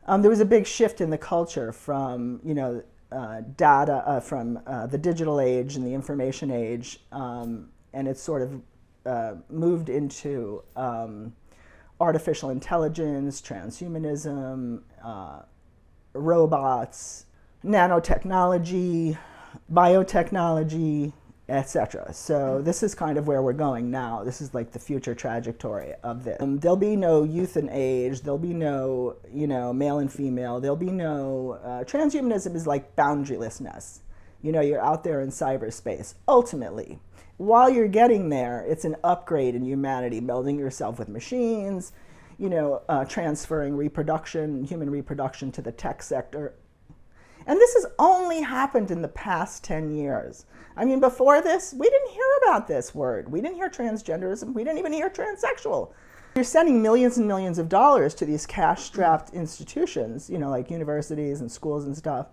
There was a big shift in the culture from, data, from the digital age and the information age, and it sort of moved into artificial intelligence, transhumanism, robots, nanotechnology, biotechnology, etc. So this is kind of where we're going now. This is like the future trajectory of this. There'll be no youth and age. There'll be no, male and female. There'll be no, transhumanism is like boundarylessness. You're out there in cyberspace. Ultimately, while you're getting there, it's an upgrade in humanity, melding yourself with machines, transferring human reproduction to the tech sector. And this has only happened in the past 10 years. I mean, before this, we didn't hear about this word. We didn't hear transgenderism. We didn't even hear transsexual. You're sending millions and millions of dollars to these cash-strapped institutions, like universities and schools and stuff,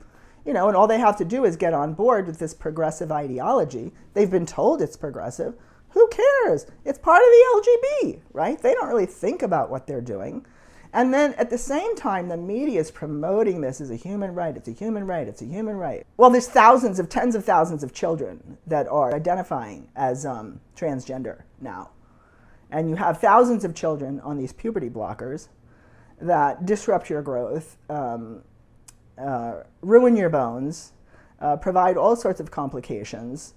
and all they have to do is get on board with this progressive ideology. They've been told it's progressive. Who cares? It's part of the LGBT, right? They don't really think about what they're doing. And then at the same time, the media is promoting this as a human right. It's a human right. It's a human right. Well, there's tens of thousands of children that are identifying as transgender now. And you have thousands of children on these puberty blockers that disrupt your growth, ruin your bones, provide all sorts of complications,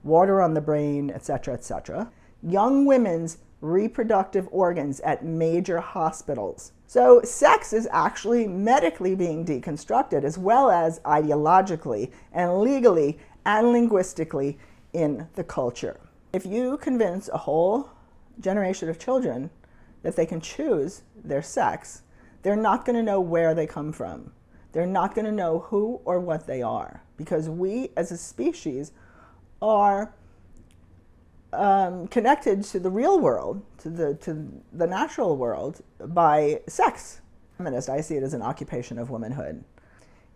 water on the brain, etc., etc. Young women's reproductive organs at major hospitals. So sex is actually medically being deconstructed as well as ideologically and legally and linguistically in the culture. If you convince a whole generation of children that they can choose their sex, they're not going to know where they come from. They're not going to know who or what they are, because we as a species are connected to the real world, to the natural world, by sex. Feminist, I see it as an occupation of womanhood.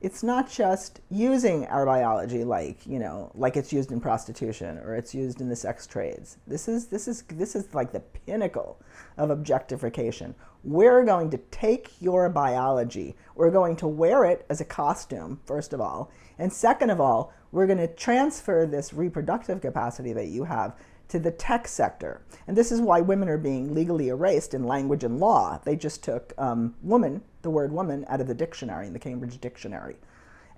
It's not just using our biology like it's used in prostitution or it's used in the sex trades. This is like the pinnacle of objectification. We're going to take your biology, we're going to wear it as a costume, first of all, and second of all, we're going to transfer this reproductive capacity that you have to the tech sector. And this is why women are being legally erased in language and law. They just took woman, the word woman, out of the dictionary, in the Cambridge Dictionary.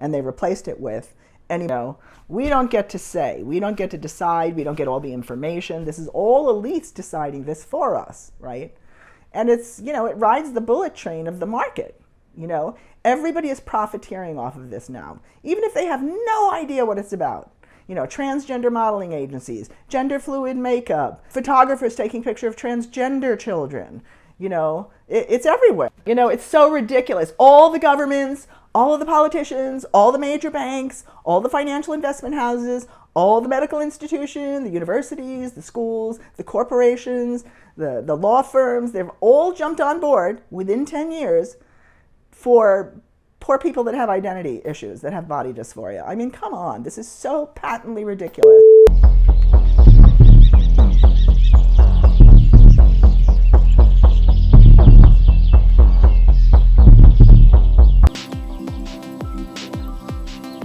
And they replaced it with, we don't get to say, we don't get to decide, we don't get all the information. This is all elites deciding this for us, right? And it's, it rides the bullet train of the market, Everybody is profiteering off of this now, even if they have no idea what it's about. Transgender modeling agencies, gender fluid makeup, photographers taking pictures of transgender children. It's everywhere. It's so ridiculous. All the governments, all of the politicians, all the major banks, all the financial investment houses, all the medical institutions, the universities, the schools, the corporations, the law firms, they've all jumped on board within 10 years for poor people that have identity issues, that have body dysphoria. I mean, come on, this is so patently ridiculous.